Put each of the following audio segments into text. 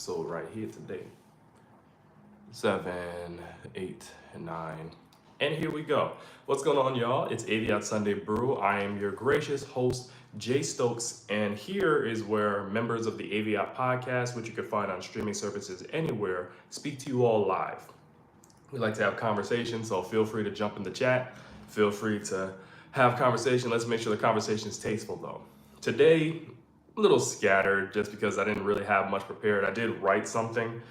episode right here today. 7, 8, and 9. And here we go. What's going on, y'all? It's AVIOT Sunday Brew. I am your gracious host, Jay Stokes, and here is where members of the AVIOT podcast, which you can find on streaming services anywhere, speak to you all live. We like to have conversations, so feel free to jump in the chat. Feel free to have conversation. Let's make sure the conversation is tasteful, though. Today, a little scattered just because I didn't really have much prepared. I did write something,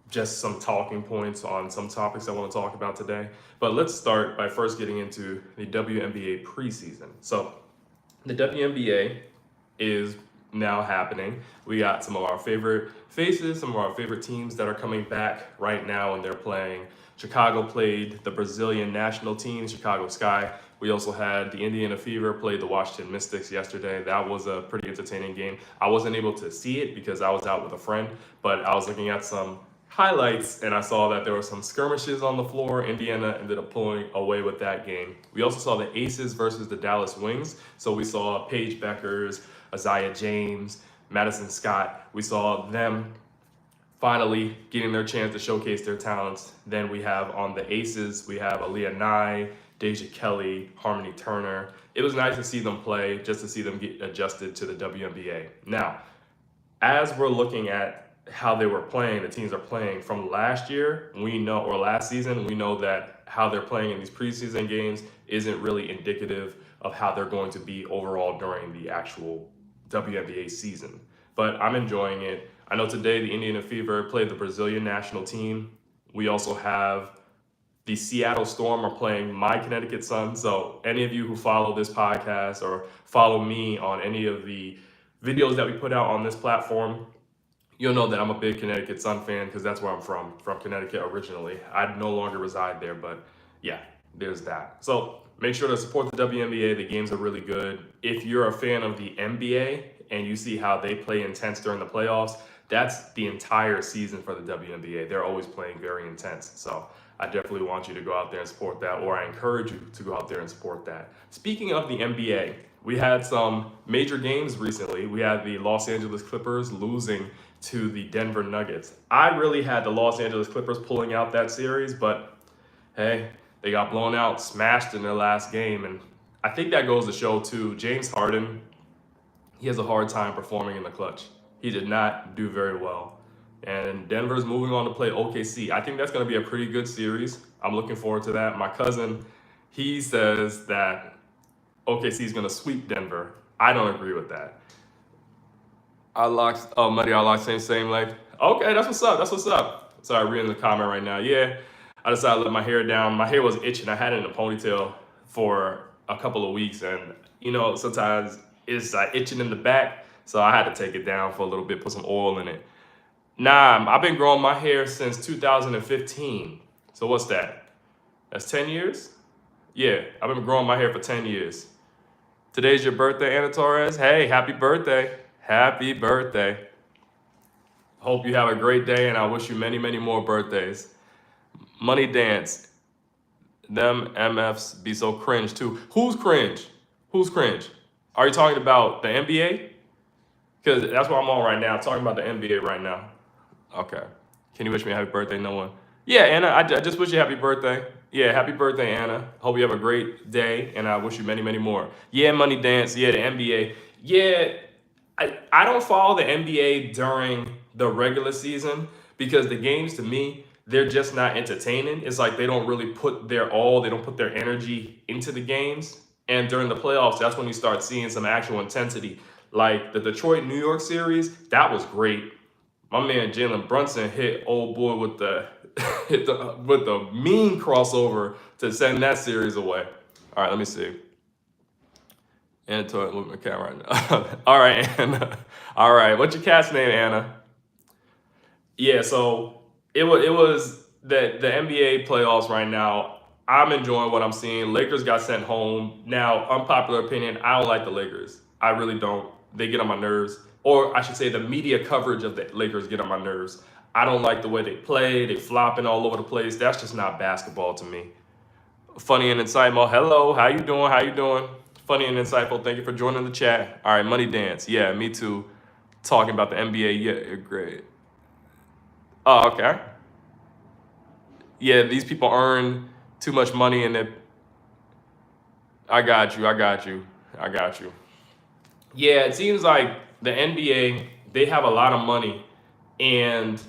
just some talking points on some topics I want to talk about today. But let's start by first getting into the WNBA preseason. So the WNBA is now happening. We got some of our favorite faces, some of our favorite teams that are coming back right now, and they're playing. Chicago played the Brazilian national team, Chicago Sky. We also had the Indiana Fever play the Washington Mystics yesterday. That was a pretty entertaining game. I wasn't able to see it because I was out with a friend, but I was looking at some highlights and I saw that there were some skirmishes on the floor. Indiana ended up pulling away with that game. We also saw the Aces versus the Dallas Wings. So we saw Paige Beckers, Isaiah James, Madison Scott. We saw them finally getting their chance to showcase their talents. Then we have on the Aces, we have Aaliyah Nye, Deja Kelly, Harmony Turner. It was nice to see them play, just to see them get adjusted to the WNBA. Now, as we're looking at how they were playing, the teams are playing from last year, we know, or last season, we know that how they're playing in these preseason games isn't really indicative of how they're going to be overall during the actual WNBA season. But I'm enjoying it. I know today the Indiana Fever played the Brazilian national team. We also have the Seattle Storm are playing my Connecticut Sun. So any of you who follow this podcast or follow me on any of the videos that we put out on this platform, you'll know that I'm a big Connecticut Sun fan because that's where I'm from Connecticut originally. I no longer reside there, but yeah, there's that. So make sure to support the WNBA. The games are really good. If you're a fan of the NBA and you see how they play intense during the playoffs, that's the entire season for the WNBA. They're always playing very intense. So I definitely want you to go out there and support that, or I encourage you to go out there and support that. Speaking of the NBA, we had some major games recently. We had the Los Angeles Clippers losing to the Denver Nuggets. I really had the Los Angeles Clippers pulling out that series, but hey, they got blown out, smashed in their last game. And I think that goes to show too, James Harden, he has a hard time performing in the clutch. He did not do very well. And Denver's moving on to play OKC. I think that's going to be a pretty good series. I'm looking forward to that. My cousin, he says that OKC is going to sweep Denver. I don't agree with that. Muddy, I locked same leg. Okay, that's what's up. That's what's up. Sorry, reading the comment right now. Yeah, I decided to let my hair down. My hair was itching. I had it in a ponytail for a couple of weeks. And, you know, sometimes it's itching in the back. So I had to take it down for a little bit, put some oil in it. Nah, I've been growing my hair since 2015. So what's that? That's 10 years? Yeah, I've been growing my hair for 10 years. Today's your birthday, Anna Torres. Hey, happy birthday. Happy birthday. Hope you have a great day, and I wish you many, many more birthdays. Money Dance. Them MFs be so cringe, too. Who's cringe? Who's cringe? Are you talking about the NBA? Because that's what I'm on right now, talking about the NBA right now. Okay. Can you wish me a happy birthday? No one. Yeah, Anna, I just wish you a happy birthday. Yeah, happy birthday, Anna. Hope you have a great day, and I wish you many, many more. Yeah, Money Dance. Yeah, the NBA. Yeah, I don't follow the NBA during the regular season because the games, to me, they're just not entertaining. It's like they don't really put their all, they don't put their energy into the games. And during the playoffs, that's when you start seeing some actual intensity. Like the Detroit-New York series, that was great. My man Jalen Brunson hit old boy with the with the mean crossover to send that series away. All right, let me see. Anna, moving my cat right now. All right, Anna. All right, what's your cat's name, Anna? Yeah, so it was the NBA playoffs right now. I'm enjoying what I'm seeing. Lakers got sent home. Now, unpopular opinion, I don't like the Lakers. I really don't. They get on my nerves. Or I should say the media coverage of the Lakers get on my nerves. I don't like the way they play. They flopping all over the place. That's just not basketball to me. Funny and insightful. Hello, how you doing? How you doing? Funny and insightful. Thank you for joining the chat. All right, Money Dance. Yeah, me too. Talking about the NBA. Yeah, you're great. Oh, okay. Yeah, these people earn too much money and I got you. I got you. I got you. Yeah, it seems like the NBA, they have a lot of money and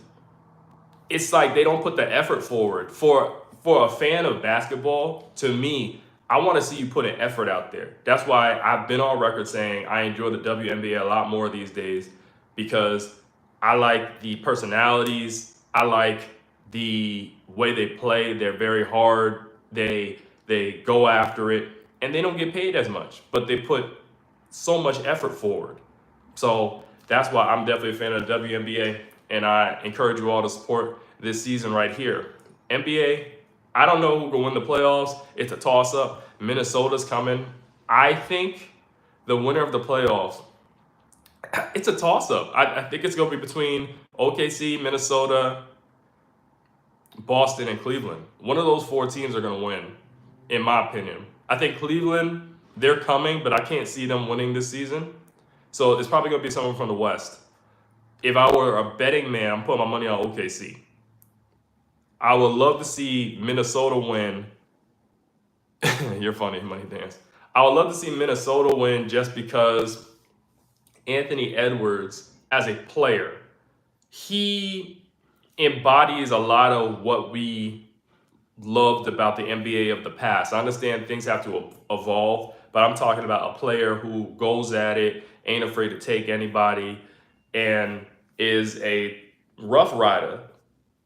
it's like they don't put the effort forward. For a fan of basketball, to me, I want to see you put an effort out there. That's why I've been on record saying I enjoy the WNBA a lot more these days because I like the personalities. I like the way they play. They're very hard. They go after it and they don't get paid as much, but they put so much effort forward. So that's why I'm definitely a fan of the WNBA, and I encourage you all to support this season right here. NBA, I don't know who will win the playoffs. It's a toss up. Minnesota's coming. I think the winner of the playoffs, it's a toss up. I think it's going to be between OKC, Minnesota, Boston, and Cleveland. One of those four teams are going to win, in my opinion. I think Cleveland, they're coming, but I can't see them winning this season. So it's probably going to be someone from the West. If I were a betting man, I'm putting my money on OKC. I would love to see Minnesota win. You're funny, Money Dance. I would love to see Minnesota win just because Anthony Edwards, as a player, he embodies a lot of what we loved about the NBA of the past. I understand things have to evolve, but I'm talking about a player who goes at it, ain't afraid to take anybody, and is a rough rider.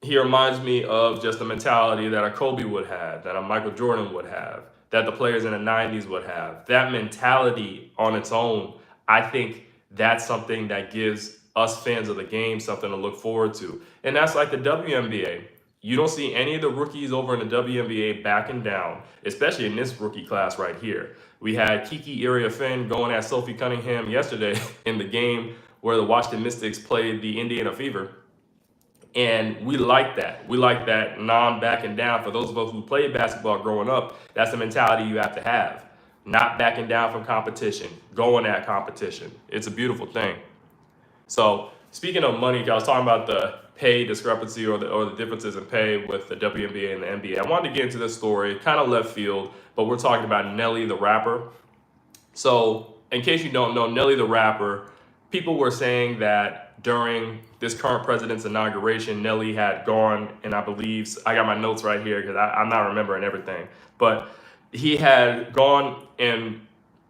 He reminds me of just the mentality that a Kobe would have, that a Michael Jordan would have, that the players in the 90s would have. That mentality on its own, I think that's something that gives us fans of the game something to look forward to. And that's like the WNBA. You don't see any of the rookies over in the WNBA backing down, especially in this rookie class right here. We had Kiki Iriafen going at Sophie Cunningham yesterday in the game where the Washington Mystics played the Indiana Fever. And we like that. We like that non-backing down. For those of us who played basketball growing up, that's the mentality you have to have. Not backing down from competition, going at competition. It's a beautiful thing. So speaking of money, I was talking about the pay discrepancy or the differences in pay with the WNBA and the NBA. I wanted to get into this story, kind of left field, but we're talking about Nelly the rapper. So in case you don't know, Nelly the rapper, people were saying that during this current president's inauguration, Nelly had gone, and I believe, I got my notes right here because I'm not remembering everything, but he had gone and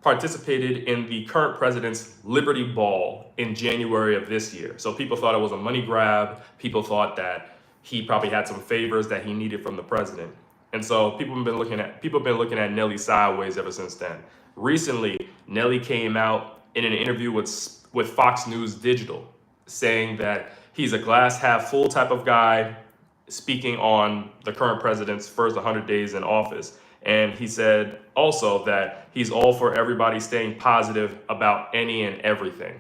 participated in the current president's Liberty Ball in January of this year. So people thought it was a money grab. People thought that he probably had some favors that he needed from the president. And so people have been looking at Nelly sideways ever since then. Recently, Nelly came out in an interview with Fox News Digital saying that he's a glass half full type of guy, speaking on the current president's first 100 days in office. And he said also that he's all for everybody staying positive about any and everything.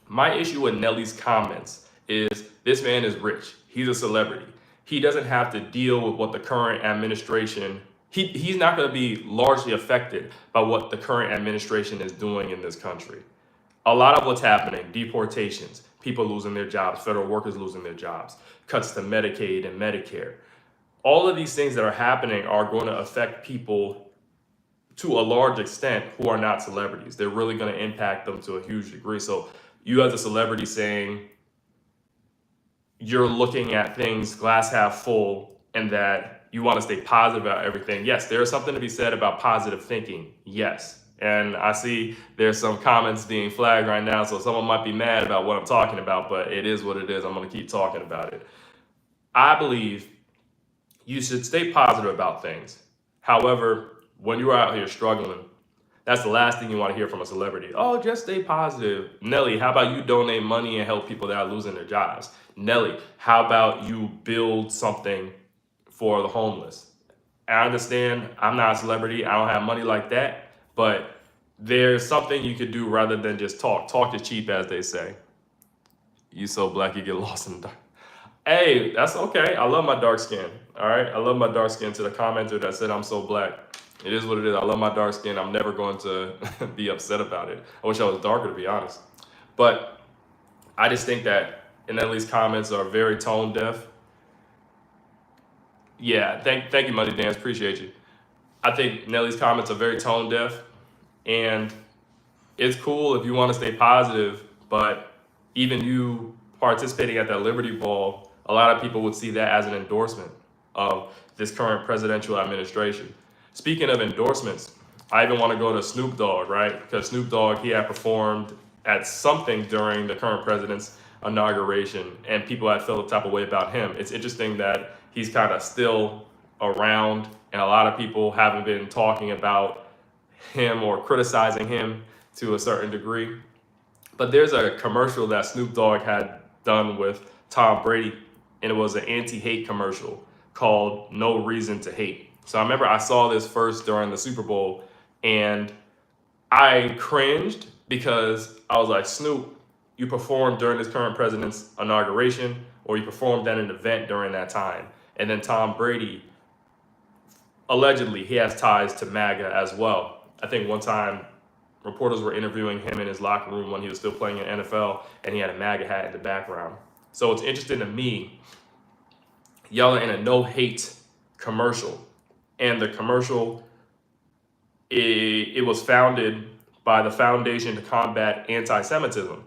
My issue with Nelly's comments is this man is rich. He's a celebrity. He doesn't have to deal with what the current administration, he's not going to be largely affected by what the current administration is doing in this country. A lot of what's happening, deportations, people losing their jobs, federal workers losing their jobs, cuts to Medicaid and Medicare. All of these things that are happening are going to affect people to a large extent who are not celebrities. They're really going to impact them to a huge degree. So you as a celebrity saying you're looking at things glass half full and that you want to stay positive about everything. Yes, there's something to be said about positive thinking. Yes. And I see there's some comments being flagged right now, so someone might be mad about what I'm talking about, but it is what it is. I'm going to keep talking about it. I believe you should stay positive about things. However, when you're out here struggling, that's the last thing you want to hear from a celebrity. Oh, just stay positive. Nelly, how about you donate money and help people that are losing their jobs? Nelly, how about you build something for the homeless? I understand I'm not a celebrity. I don't have money like that. But there's something you could do rather than just talk. Talk is cheap, as they say. You so black, you get lost in the dark. Hey, that's okay. I love my dark skin. All right. I love my dark skin. To the commenter that said I'm so black, it is what it is. I love my dark skin. I'm never going to be upset about it. I wish I was darker, to be honest. But I just think that and Nelly's comments are very tone deaf. Yeah, thank you, Money Dance. Appreciate you. I think Nelly's comments are very tone deaf, and it's cool if you want to stay positive, but even you participating at that Liberty Ball, a lot of people would see that as an endorsement of this current presidential administration. Speaking of endorsements, I even want to go to Snoop Dogg, right? Because Snoop Dogg, he had performed at something during the current president's inauguration, and people had felt the type of way about him. It's interesting that he's kind of still around, and a lot of people haven't been talking about him or criticizing him to a certain degree. But there's a commercial that Snoop Dogg had done with Tom Brady, and it was an anti-hate commercial called No Reason to Hate. So I remember I saw this first during the Super Bowl, and I cringed because I was like, Snoop, you performed during this current president's inauguration, or you performed at an event during that time. And then Tom Brady, allegedly, he has ties to MAGA as well. I think one time reporters were interviewing him in his locker room when he was still playing in NFL, and he had a MAGA hat in the background. So it's interesting to me, y'all are in a no-hate commercial. And the commercial, it was founded by the Foundation to Combat Anti-Semitism.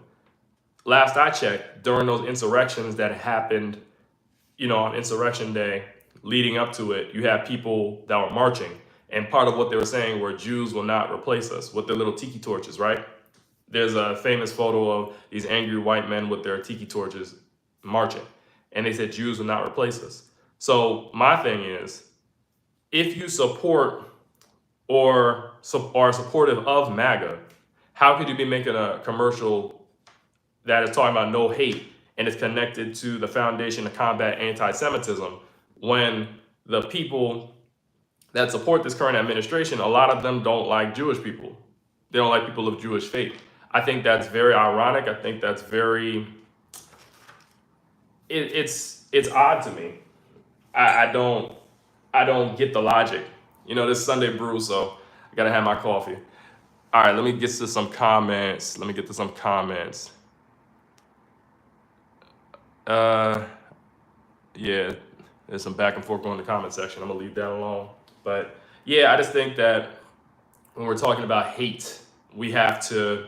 Last I checked, during those insurrections that happened, on Insurrection Day, leading up to it, you had people that were marching. And part of what they were saying were Jews will not replace us, with their little tiki torches, right? There's a famous photo of these angry white men with their tiki torches marching. And they said Jews will not replace us. So my thing is, if you support or are supportive of MAGA, how could you be making a commercial that is talking about no hate and is connected to the Foundation to Combat Anti-Semitism when the people that support this current administration, a lot of them don't like Jewish people. They don't like people of Jewish faith. I think that's very ironic. I think that's very, it's odd to me. I don't get the logic. This is Sunday Brew, so I gotta have my coffee. All right, let me get to some comments. Yeah, there's some back and forth going in the comment section. I'm gonna leave that alone. But yeah, I just think that when we're talking about hate, we have to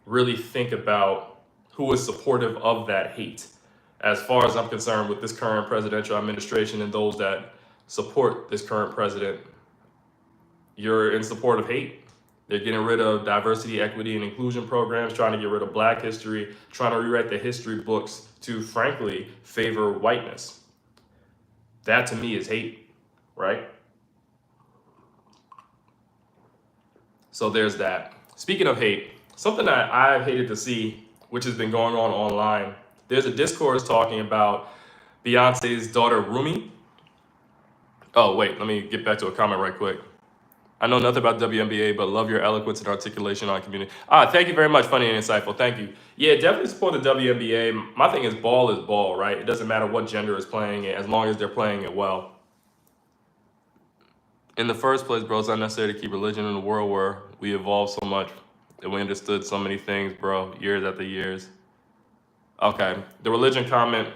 really think about who is supportive of that hate. As far as I'm concerned, with this current presidential administration and those that support this current president, you're in support of hate. They're getting rid of diversity, equity, and inclusion programs, trying to get rid of Black history, trying to rewrite the history books to, frankly, favor whiteness. That to me is hate, right? So there's that. Speaking of hate, something that I've hated to see, which has been going on online, there's a discourse talking about Beyonce's daughter, Rumi. Oh, wait, let me get back to a comment right quick. I know nothing about WNBA, but love your eloquence and articulation on community. Thank you very much, funny and insightful. Thank you. Yeah, definitely support the WNBA. My thing is ball, right? It doesn't matter what gender is playing it, as long as they're playing it well. In the first place, bro, it's unnecessary to keep religion in a world where we evolved so much and we understood so many things, bro, years after years. Okay, the religion comment.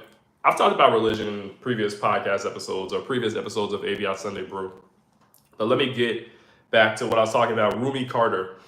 I've talked about religion in previous podcast episodes or previous episodes of AVIOT Sunday Brew. But let me get back to what I was talking about, Rumi Carter.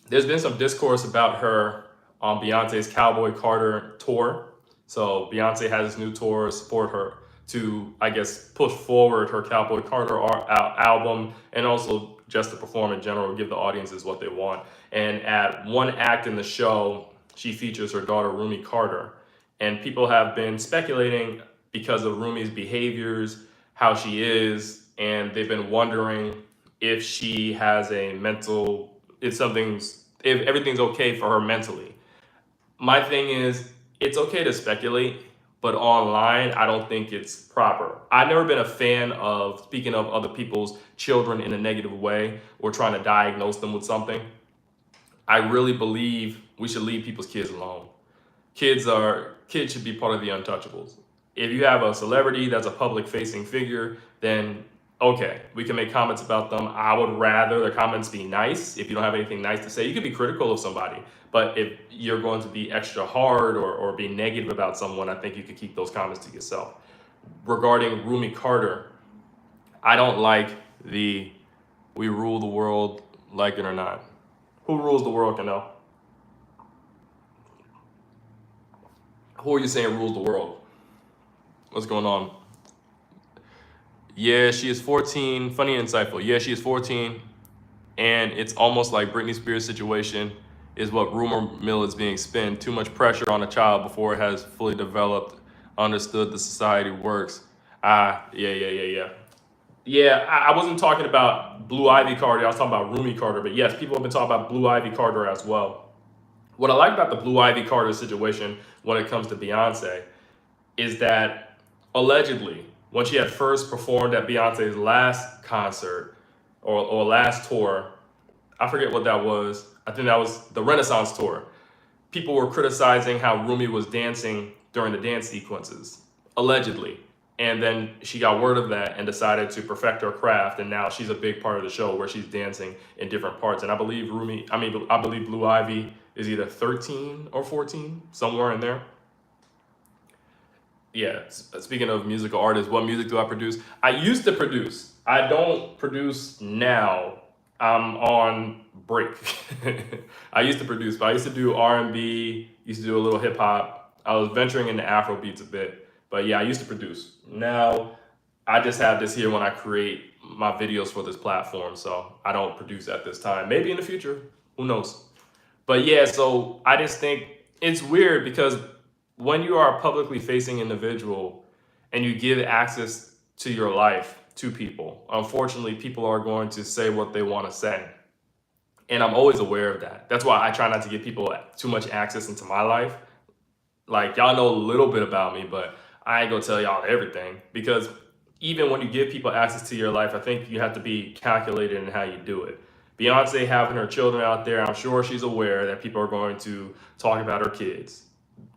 There's been some discourse about her on Beyonce's Cowboy Carter tour. So Beyonce has this new tour, support her to, I guess, push forward her Cowboy Carter album, and also just to perform in general, give the audiences what they want. And at one act in the show, she features her daughter, Rumi Carter. And people have been speculating because of Rumi's behaviors, how she is, and they've been wondering if she has a mental, if everything's okay for her mentally. My thing is, it's okay to speculate, but online, I don't think it's proper. I've never been a fan of speaking of other people's children in a negative way or trying to diagnose them with something. I really believe we should leave people's kids alone. Kids should be part of the untouchables. If you have a celebrity that's a public facing figure, then okay, we can make comments about them. I would rather the comments be nice. If you don't have anything nice to say, you could be critical of somebody. But if you're going to be extra hard or be negative about someone, I think you could keep those comments to yourself. Regarding Rumi Carter, I don't like the "we rule the world, like it or not." Who rules the world, Canelo? Who are you saying rules the world? What's going on? Yeah, she is 14. Funny and insightful. Yeah, she is 14. And it's almost like Britney Spears' situation is what rumor mill is being spun. Too much pressure on a child before it has fully developed, understood the society works. Yeah. Yeah, I wasn't talking about Blue Ivy Carter. I was talking about Rumi Carter. But yes, people have been talking about Blue Ivy Carter as well. What I like about the Blue Ivy Carter situation when it comes to Beyonce is that allegedly, when she had first performed at Beyonce's last concert or last tour, I forget what that was. I think that was the Renaissance tour. People were criticizing how Rumi was dancing during the dance sequences, allegedly. And then she got word of that and decided to perfect her craft. And now she's a big part of the show where she's dancing in different parts. And I believe I believe Blue Ivy is either 13 or 14, somewhere in there. Yeah, speaking of musical artists, what music do I produce? I used to produce. I don't produce now. I'm on break. I used to produce, but I used to do R&B, used to do a little hip hop. I was venturing into Afro beats a bit, but yeah, I used to produce. Now, I just have this here when I create my videos for this platform, so I don't produce at this time. Maybe in the future, who knows? But yeah, so I just think it's weird because when you are a publicly facing individual and you give access to your life to people, unfortunately, people are going to say what they want to say. And I'm always aware of that. That's why I try not to give people too much access into my life. Like, y'all know a little bit about me, but I ain't gonna tell y'all everything, because even when you give people access to your life, I think you have to be calculated in how you do it. Beyonce having her children out there, I'm sure she's aware that people are going to talk about her kids,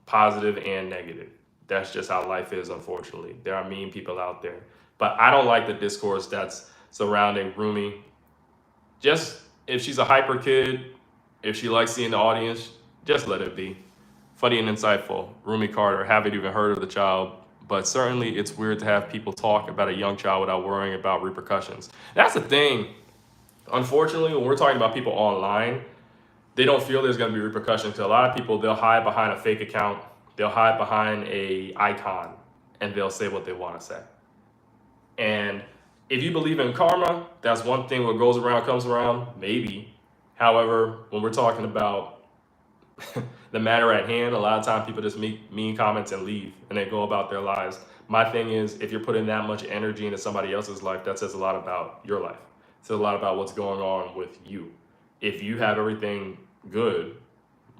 positive and negative. That's just how life is, unfortunately. There are mean people out there. But I don't like the discourse that's surrounding Rumi. Just, if she's a hyper kid, if she likes seeing the audience, just let it be. Funny and insightful. Rumi Carter, haven't even heard of the child, but certainly it's weird to have people talk about a young child without worrying about repercussions. That's the thing. Unfortunately, when we're talking about people online, they don't feel there's going to be repercussions. Because a lot of people, they'll hide behind a fake account, they'll hide behind a icon, and they'll say what they want to say. And if you believe in karma, that's one thing. What goes around comes around, maybe. However, when we're talking about the matter at hand, a lot of times people just make mean comments and leave, and they go about their lives. My thing is, if you're putting that much energy into somebody else's life, that says a lot about your life. It says a lot about what's going on with you. If you have everything good,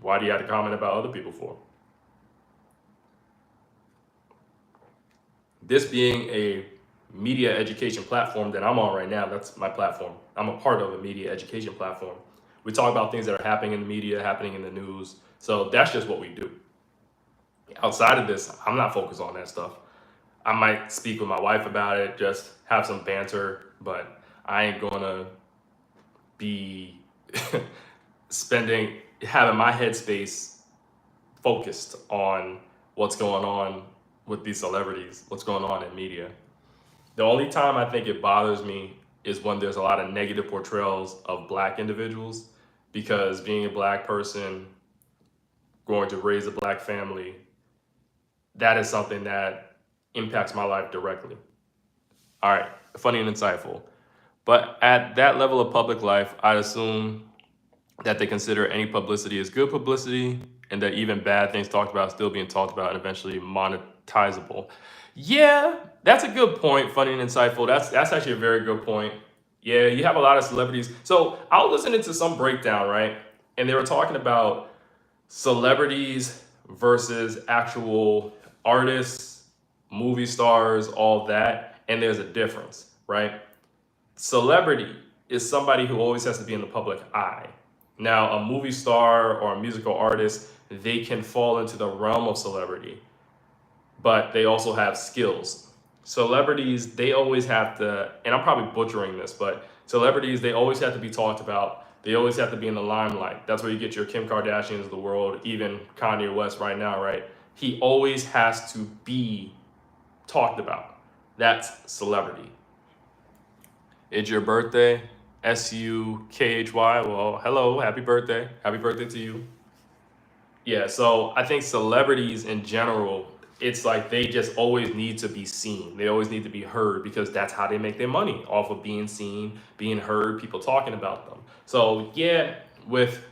why do you have to comment about other people for? This being a media education platform that I'm on right now, that's my platform. I'm a part of a media education platform. We talk about things that are happening in the media, happening in the news. So that's just what we do. Outside of this, I'm not focused on that stuff. I might speak with my wife about it, just have some banter, but I ain't gonna be having my headspace focused on what's going on with these celebrities, what's going on in media. The only time I think it bothers me is when there's a lot of negative portrayals of Black individuals, because being a Black person, going to raise a Black family, that is something that impacts my life directly. All right, funny and insightful. But at that level of public life, I'd assume that they consider any publicity as good publicity, and that even bad things talked about still being talked about and eventually monetizable. Yeah, that's a good point. Funny and insightful. That's actually a very good point. Yeah, you have a lot of celebrities. So I was listening to some breakdown, right? And they were talking about celebrities versus actual artists, movie stars, all that. And there's a difference, right? Celebrity is somebody who always has to be in the public eye. Now, a movie star or a musical artist, they can fall into the realm of celebrity, but they also have skills. celebrities, they always have to, and I'm probably butchering this, but celebrities, they always have to be talked about. They always have to be in the limelight. That's where you get your Kim Kardashians of the world, even Kanye West right now, right? He always has to be talked about. That's celebrity. It's your birthday, SUKHY. Well, hello, happy birthday. Happy birthday to you. Yeah, so I think celebrities in general, it's like they just always need to be seen. They always need to be heard because that's how they make their money, off of being seen, being heard, people talking about them. So yeah, with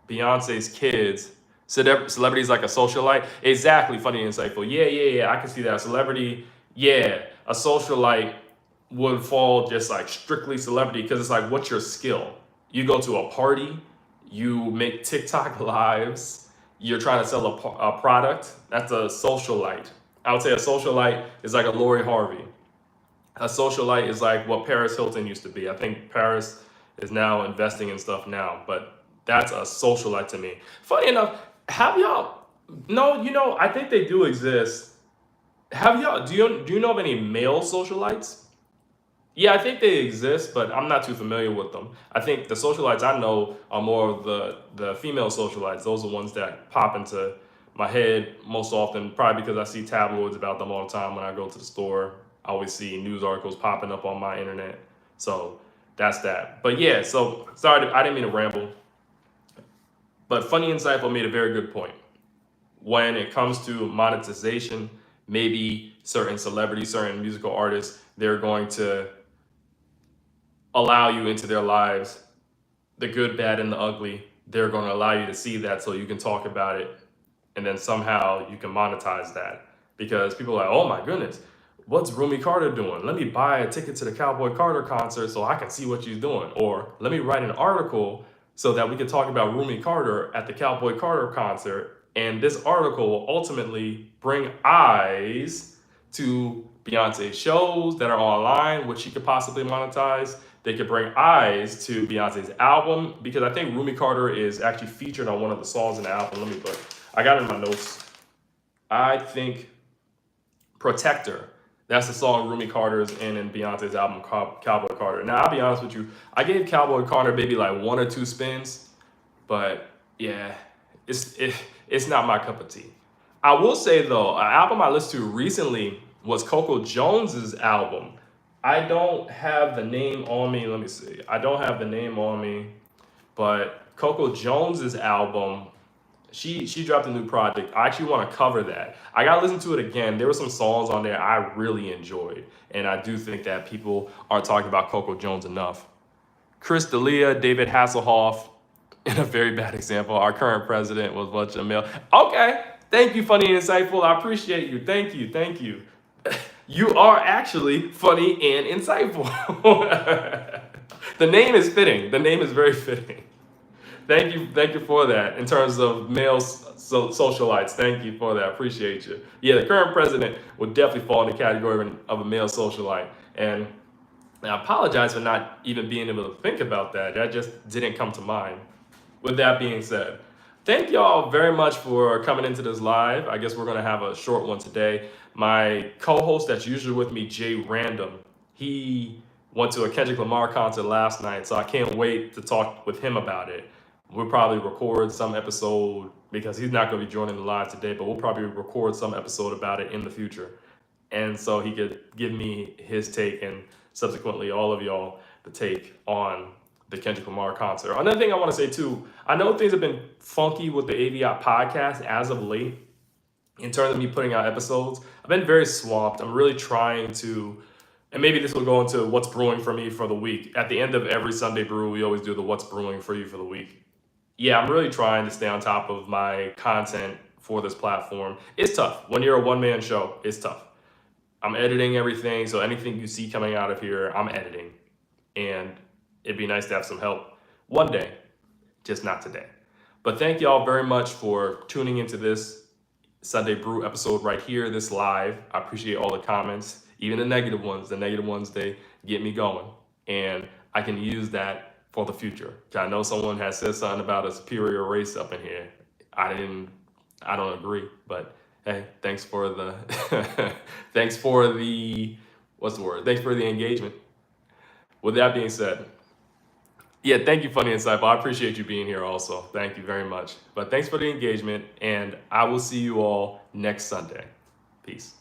Beyonce's kids, celebrities like a socialite, exactly, funny and insightful. Yeah, I can see that. A celebrity, yeah, a socialite would fall just like strictly celebrity because it's like, what's your skill? You go to a party, you make TikTok lives, you're trying to sell a product. That's a socialite. I would say a socialite is like a Lori Harvey. A socialite is like what Paris Hilton used to be. I think Paris is now investing in stuff now, but that's a socialite to me. Funny enough, have y'all? No, I think they do exist. Have y'all? Do you know of any male socialites? Yeah, I think they exist, but I'm not too familiar with them. I think the socialites I know are more of the female socialites. Those are the ones that pop into my head most often, probably because I see tabloids about them all the time when I go to the store. I always see news articles popping up on my internet. So that's that. But yeah, so sorry, I didn't mean to ramble. But Funny Insightful made a very good point. When it comes to monetization, maybe certain celebrities, certain musical artists, they're going to allow you into their lives, the good, bad, and the ugly. They're going to allow you to see that so you can talk about it, and then somehow you can monetize that. Because people are like, oh my goodness, what's Rumi Carter doing? Let me buy a ticket to the Cowboy Carter concert so I can see what she's doing. Or let me write an article so that we can talk about Rumi Carter at the Cowboy Carter concert. And this article will ultimately bring eyes to Beyonce's shows that are online, which she could possibly monetize. They could bring eyes to Beyonce's album, because I think Rumi Carter is actually featured on one of the songs in the album. Let me look. I got it in my notes. I think Protector. That's the song Rumi Carter's in Beyonce's album, Cowboy Carter. Now, I'll be honest with you. I gave Cowboy Carter maybe like 1 or 2 spins, but yeah, it's not my cup of tea. I will say though, an album I listened to recently was Coco Jones's album. I don't have the name on me. Let me see. I don't have the name on me, but Coco Jones's album, she dropped a new project. I actually want to cover that. I got to listen to it again. There were some songs on there I really enjoyed, and I do think that people aren't talking about Coco Jones enough. Chris D'Elia, David Hasselhoff, in a very bad example, our current president was a bunch of male. Okay, thank you, Funny and Insightful. I appreciate you. Thank you. You are actually funny and insightful. The name is fitting. The name is very fitting. Thank you for that. In terms of male socialites, thank you for that. Appreciate you. Yeah, the current president would definitely fall in the category of a male socialite. And I apologize for not even being able to think about that. That just didn't come to mind. With that being said, thank y'all very much for coming into this live. I guess we're going to have a short one today. My co-host that's usually with me, Jay Random, he went to a Kendrick Lamar concert last night, so I can't wait to talk with him about it. We'll probably record some episode, because he's not going to be joining the live today, but we'll probably record some episode about it in the future. And so he could give me his take, and subsequently all of y'all the take on the Kendrick Lamar concert. Another thing I want to say too, I know things have been funky with the AVIOT podcast as of late in terms of me putting out episodes. I've been very swamped. I'm really trying to, and maybe this will go into what's brewing for me for the week. At the end of every Sunday Brew, we always do the what's brewing for you for the week. Yeah, I'm really trying to stay on top of my content for this platform. It's tough. When you're a one-man show, it's tough. I'm editing everything, so anything you see coming out of here, I'm editing. And it'd be nice to have some help one day, just not today. But thank y'all very much for tuning into this Sunday Brew episode right here, this live. I appreciate all the comments, even the negative ones. The negative ones, they get me going. And I can use that for the future. I know someone has said something about a superior race up in here. I don't agree, but hey, thanks for the Thanks for the, what's the word? Thanks for the engagement. With that being said, yeah, thank you, Funny Insightful. I appreciate you being here also. Thank you very much. But thanks for the engagement, and I will see you all next Sunday. Peace.